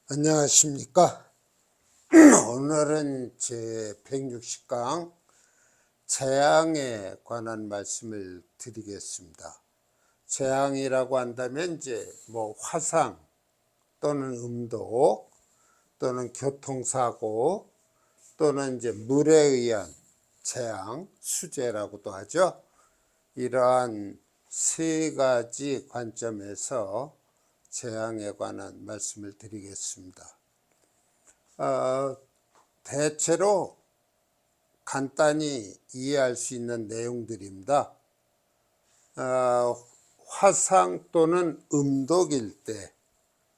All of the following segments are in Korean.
안녕하십니까. 오늘은 제 160강 재앙에 관한 말씀을 드리겠습니다. 재앙이라고 한다면 이제 화상 또는 음독 또는 교통사고 또는 이제 물에 의한 재앙, 수재라고도 하죠. 이러한 세 가지 관점에서 재앙에 관한 말씀을 드리겠습니다. 대체로 간단히 이해할 수 있는 내용들입니다. 화상 또는 음독일 때,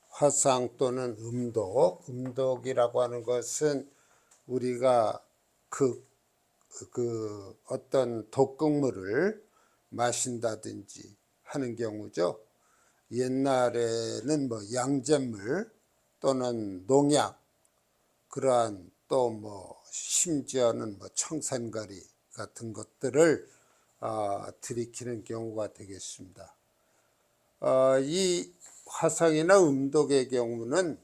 화상 또는 음독이라고 하는 것은 우리가 어떤 독극물을 마신다든지 하는 경우죠. 옛날에는 양잿물 또는 농약, 그러한 또 심지어는 청산가리 같은 것들을 들이키는 경우가 되겠습니다. 이 화상이나 음독의 경우는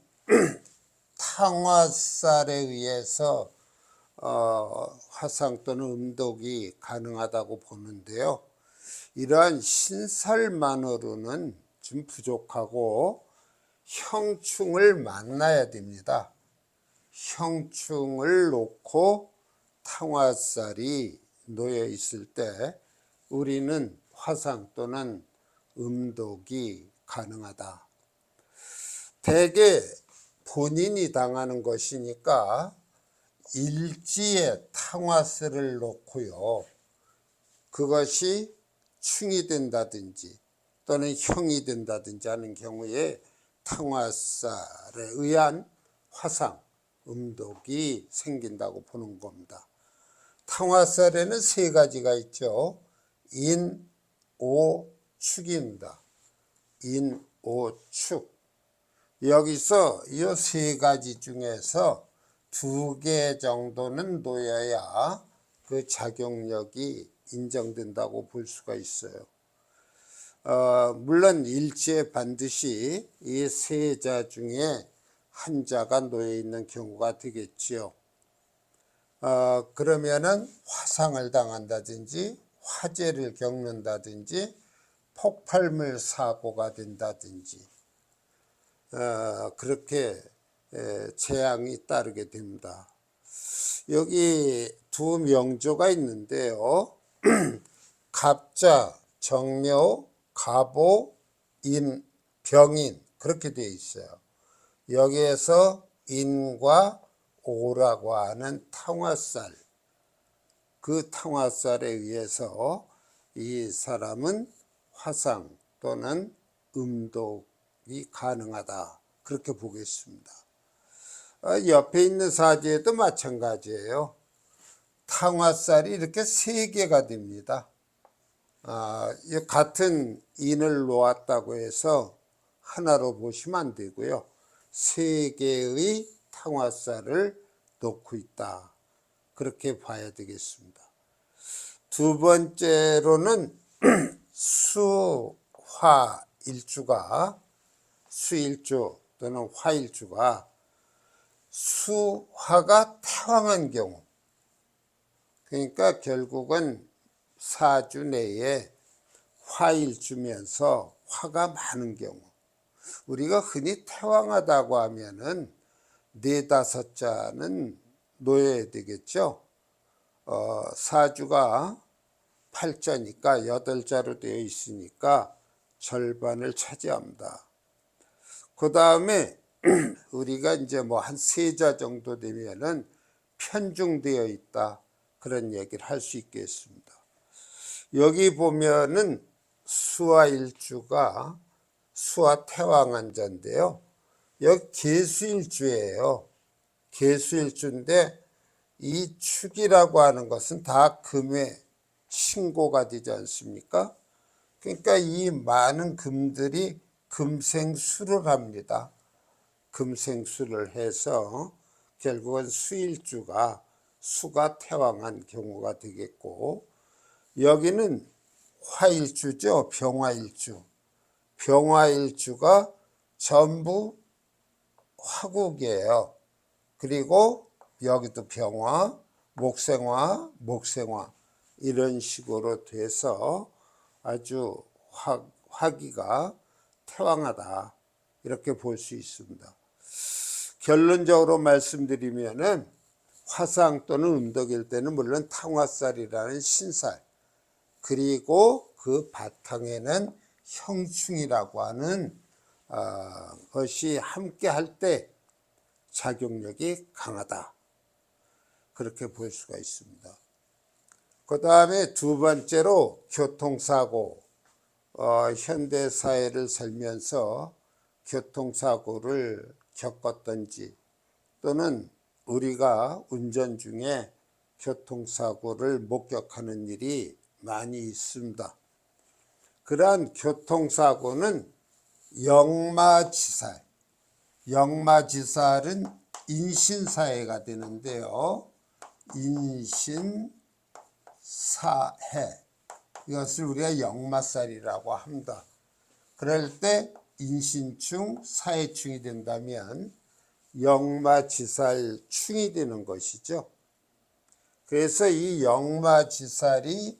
탕화살에 의해서 화상 또는 음독이 가능하다고 보는데요. 이러한 신설만으로는 좀 부족하고 형충을 만나야 됩니다. 형충을 놓고 탕화살이 놓여 있을 때 우리는 화상 또는 음독이 가능하다. 대개 본인이 당하는 것이니까 일지에 탕화살을 놓고요, 그것이 충이 된다든지 또는 형이 된다든지 하는 경우에 탕화살에 의한 화상, 음독이 생긴다고 보는 겁니다. 탕화살에는 세 가지가 있죠. 인, 오, 축입니다. 인, 오, 축. 여기서 이 세 가지 중에서 2개 정도는 놓여야 그 작용력이 인정된다고 볼 수가 있어요. 물론 일지에 반드시 이 세 자 중에 한 자가 놓여 있는 경우가 되겠지요. 그러면은 화상을 당한다든지 화재를 겪는다든지 폭발물 사고가 된다든지 그렇게 재앙이 따르게 됩니다. 여기 두 명조가 있는데요. 갑자, 정묘, 가보, 인, 병인, 그렇게 되어 있어요. 여기에서 인과 오라고 하는 탕화살, 그 탕화살에 의해서 이 사람은 화상 또는 음독이 가능하다, 그렇게 보겠습니다. 옆에 있는 사지에도 마찬가지예요. 탕화살이 이렇게 3개가 됩니다. 같은 인을 놓았다고 해서 하나로 보시면 안 되고요. 3개의 탕화살을 놓고 있다, 그렇게 봐야 되겠습니다. 두 번째로는 수일주 또는 화일주가 수화가 태왕한 경우, 그러니까 결국은 사주 내에 화일주면서 화가 많은 경우, 우리가 흔히 태왕하다고 하면은 4-5자는 놓여야 되겠죠. 사주가 8자니까 8자로 되어 있으니까 절반을 차지합니다. 그 다음에 우리가 이제 한 3자 정도 되면은 편중되어 있다, 그런 얘기를 할 수 있겠습니다. 여기 보면은 수화일주가 수화태왕한자인데요. 여기 계수일주예요. 계수일주인데 이 축이라고 하는 것은 다 금의 신고가 되지 않습니까? 그러니까 이 많은 금들이 금생수를 합니다. 금생수를 해서 결국은 수일주가 수가 태왕한 경우가 되겠고, 여기는 화일주죠. 병화일주. 병화일주가 전부 화국이에요. 그리고 여기도 병화, 목생화, 목생화 이런 식으로 돼서 아주 화기가 태왕하다 이렇게 볼 수 있습니다. 결론적으로 말씀드리면은 화상 또는 음덕일 때는 물론 탕화살이라는 신살, 그리고 그 바탕에는 형충이라고 하는 것이 함께 할 때 작용력이 강하다 그렇게 볼 수가 있습니다. 그 다음에 두 번째로 교통사고, 현대사회를 살면서 교통사고를 겪었던지 또는 우리가 운전 중에 교통사고를 목격하는 일이 많이 있습니다. 그러한 교통사고는 역마지살, 역마지살은 인신사해가 되는데요. 인신사해, 이것을 우리가 역마살이라고 합니다. 그럴 때 인신충, 사해충이 된다면 역마지살충이 되는 것이죠. 그래서 이 역마지살이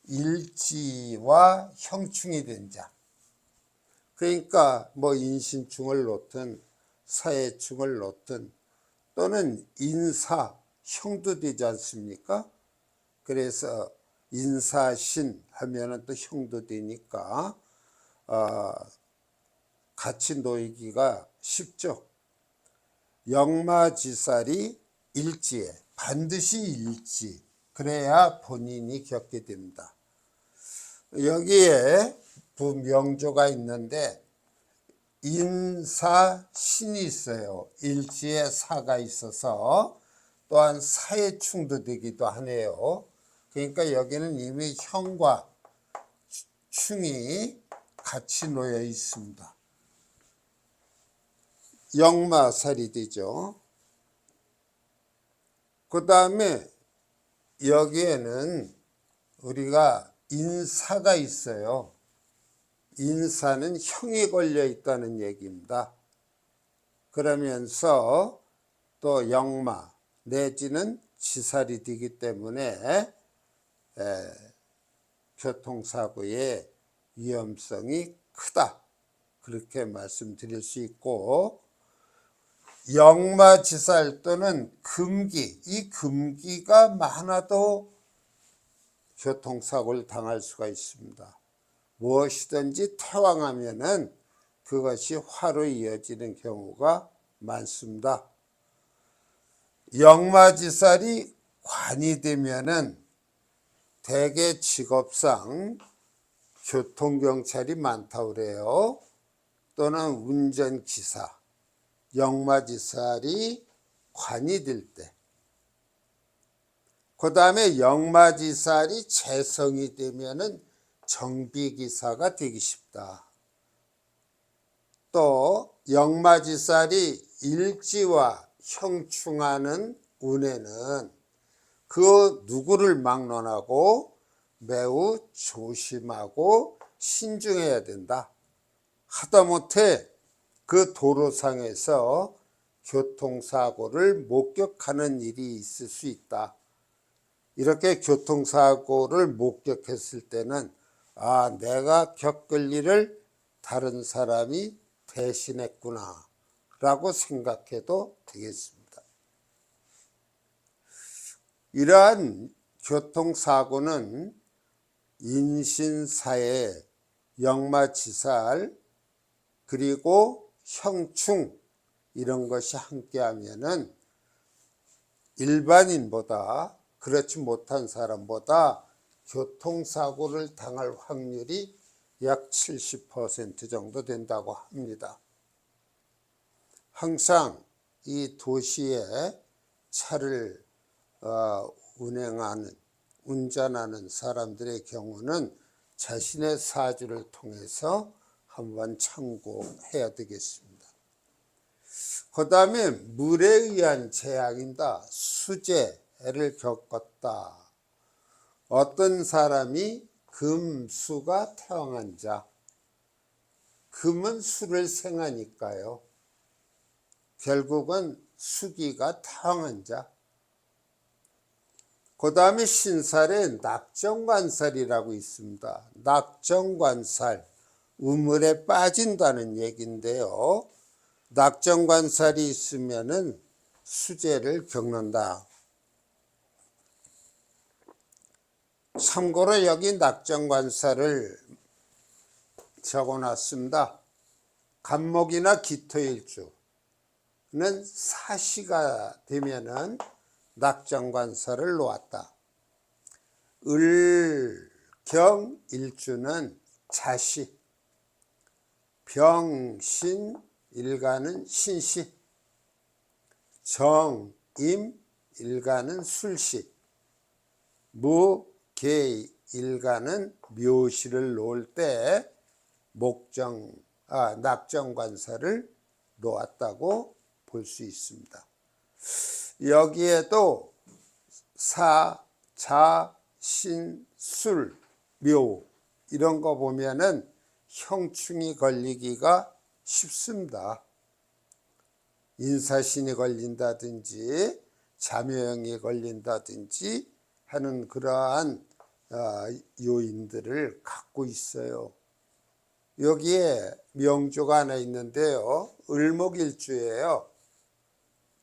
일지와 형충이 된 자, 그러니까 뭐 인신충을 놓든 사해충을 놓든 또는 인사, 형도 되지 않습니까? 그래서 인사신 하면은 또 형도 되니까 같이 놓이기가 쉽죠. 역마지살이 일지에, 반드시 일지, 그래야 본인이 겪게 됩니다. 여기에 부명조가 있는데 인사신이 있어요. 일지에 사가 있어서 또한 사해충도 되기도 하네요. 그러니까 여기는 이미 형과 충이 같이 놓여 있습니다. 역마살이 되죠. 그 다음에 여기에는 우리가 인사가 있어요. 인사는 형이 걸려 있다는 얘기입니다. 그러면서 또 역마 내지는 지살이 되기 때문에 교통사고의 위험성이 크다 그렇게 말씀드릴 수 있고, 역마지살 또는 금기, 이 금기가 많아도 교통사고를 당할 수가 있습니다. 무엇이든지 태왕하면은 그것이 화로 이어지는 경우가 많습니다. 역마지살이 관이 되면은 대개 직업상 교통경찰이 많다고 그래요. 또는 운전기사, 역마지살이 관이 될 때, 그 다음에 역마지살이 재성이 되면은 정비기사가 되기 쉽다. 또 역마지살이 일지와 형충하는 운에는 그 누구를 막론하고 매우 조심하고 신중해야 된다. 하다못해 그 도로상에서 교통사고를 목격하는 일이 있을 수 있다. 이렇게 교통사고를 목격했을 때는 내가 겪을 일을 다른 사람이 대신했구나 라고 생각해도 되겠습니다. 이러한 교통사고는 인신사해, 역마지살, 그리고 형충 이런 것이 함께하면은 일반인보다, 그렇지 못한 사람보다 교통사고를 당할 확률이 약 70% 정도 된다고 합니다. 항상 이 도시에 차를 운전하는 사람들의 경우는 자신의 사주를 통해서 한번 참고해야 되겠습니다. 그 다음에 물에 의한 재앙입니다. 수재를 겪었다. 어떤 사람이 금수가 태왕한 자, 금은 수를 생하니까요. 결국은 수기가 태왕한 자. 그 다음에 신살에 낙정관살이라고 있습니다. 낙정관살, 우물에 빠진다는 얘기인데요. 낙정관살이 있으면은 수재를 겪는다. 참고로 여기 낙정관살을 적어놨습니다. 간목이나 기토일주는 사시가 되면은 낙정관살을 놓았다. 을경일주는 자시, 병신일간은 신시, 정임일간은 술시, 무계일간은 묘시를 놓을 때 낙정관살을 놓았다고 볼 수 있습니다. 여기에도 사, 자, 신, 술, 묘 이런 거 보면은 형충이 걸리기가 쉽습니다. 인사신이 걸린다든지 자묘형이 걸린다든지 하는 그러한 요인들을 갖고 있어요. 여기에 명조가 하나 있는데요. 을목일주예요.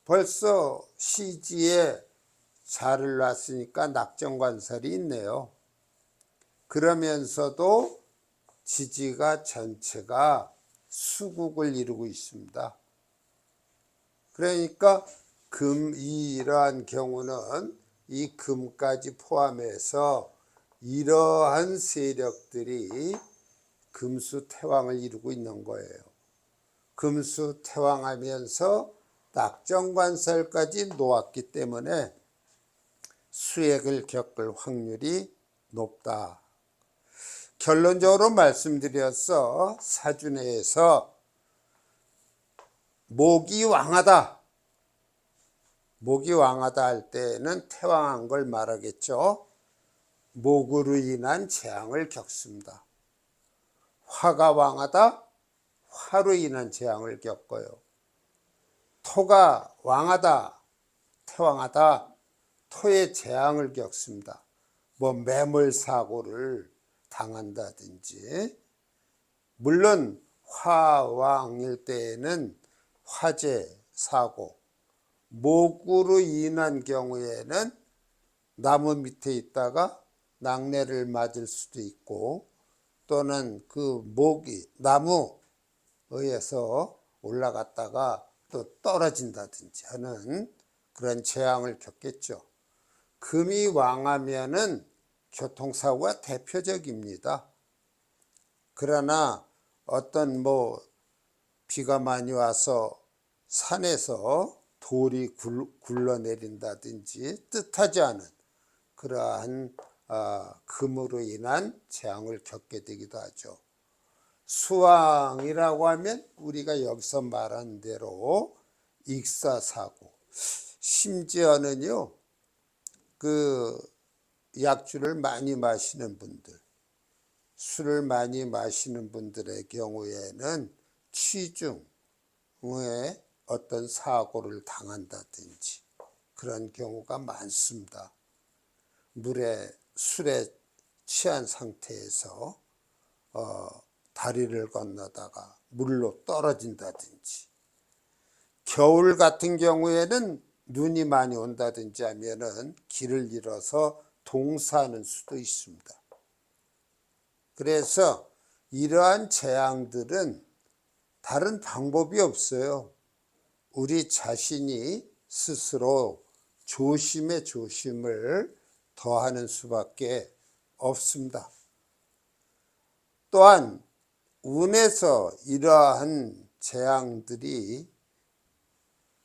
벌써 시지에 자를 놨으니까 낙정관살이 있네요. 그러면서도 지지가 전체가 수국을 이루고 있습니다. 그러니까 이러한 경우는 이 금까지 포함해서 이러한 세력들이 금수태왕을 이루고 있는 거예요. 금수태왕하면서 낙정관살까지 놓았기 때문에 수액을 겪을 확률이 높다. 결론적으로 말씀드려서 사주내에서 목이 왕하다. 목이 왕하다 할 때는 태왕한 걸 말하겠죠. 목으로 인한 재앙을 겪습니다. 화가 왕하다. 화로 인한 재앙을 겪어요. 토가 왕하다. 태왕하다. 토의 재앙을 겪습니다. 매몰사고를 당한다든지. 물론 화왕일 때에는 화재, 사고, 목으로 인한 경우에는 나무 밑에 있다가 낙뢰를 맞을 수도 있고 또는 그 목이 나무에서 올라갔다가 또 떨어진다든지 하는 그런 재앙을 겪겠죠. 금이 왕하면은 교통사고가 대표적입니다. 그러나 어떤 비가 많이 와서 산에서 돌이 굴러내린다든지 뜻하지 않은 그러한 금으로 인한 재앙을 겪게 되기도 하죠. 수왕이라고 하면 우리가 여기서 말한 대로 익사사고, 심지어는요 약주를 많이 마시는 분들, 술을 많이 마시는 분들의 경우에는 취중에 어떤 사고를 당한다든지 그런 경우가 많습니다. 술에 취한 상태에서 다리를 건너다가 물로 떨어진다든지, 겨울 같은 경우에는 눈이 많이 온다든지 하면은 길을 잃어서 동사하는 수도 있습니다. 그래서 이러한 재앙들은 다른 방법이 없어요. 우리 자신이 스스로 조심에 조심을 더하는 수밖에 없습니다. 또한 운에서 이러한 재앙들이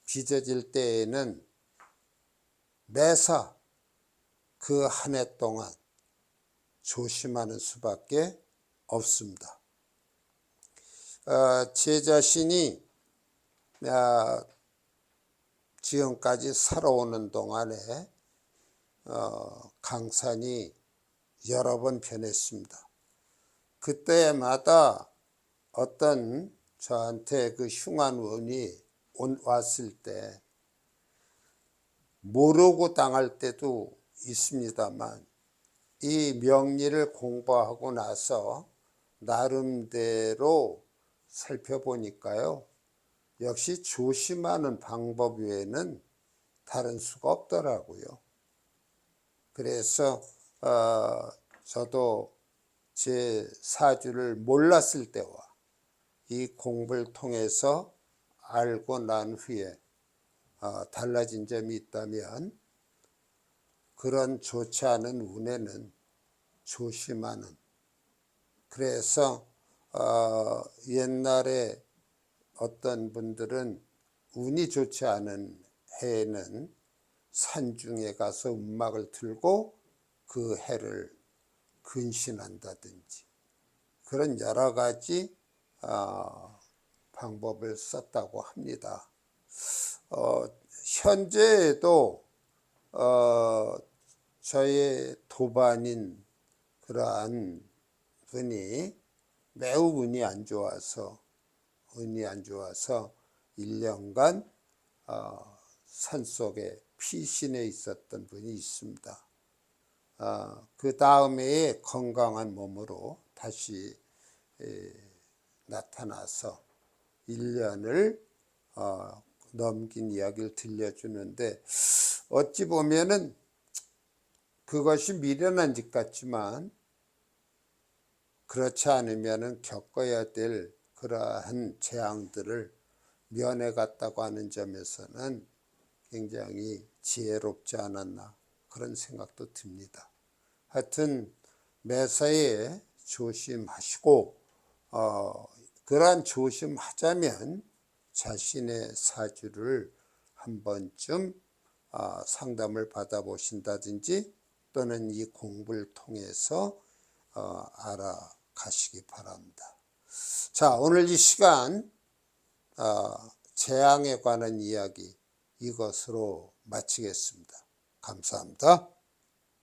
빚어질 때에는 매사 그 한 해 동안 조심하는 수밖에 없습니다. 제 자신이 지금까지 살아오는 동안에 강산이 여러 번 변했습니다. 그때마다 어떤 저한테 그 흉한 운이 왔을 때 모르고 당할 때도 있습니다만 이 명리를 공부하고 나서 나름대로 살펴보니까요. 역시 조심하는 방법 외에는 다른 수가 없더라고요. 그래서 저도 제 사주를 몰랐을 때와 이 공부를 통해서 알고 난 후에 달라진 점이 있다면 그런 좋지 않은 운에는 조심하는, 그래서 옛날에 어떤 분들은 운이 좋지 않은 해에는 산중에 가서 음막을 들고 그 해를 근신한다든지 그런 여러 가지 방법을 썼다고 합니다. 현재에도 저의 도반인 그러한 분이 매우 운이 안 좋아서 1년간 산속에 피신해 있었던 분이 있습니다. 그 다음에 건강한 몸으로 다시 나타나서 1년을 넘긴 이야기를 들려주는데, 어찌 보면은 그것이 미련한 짓 같지만 그렇지 않으면 겪어야 될 그러한 재앙들을 면해갔다고 하는 점에서는 굉장히 지혜롭지 않았나 그런 생각도 듭니다. 하여튼 매사에 조심하시고 그러한 조심하자면 자신의 사주를 한 번쯤 상담을 받아보신다든지 또는 이 공부를 통해서 알아가시기 바랍니다. 자, 오늘 이 시간 재앙에 관한 이야기 이것으로 마치겠습니다. 감사합니다.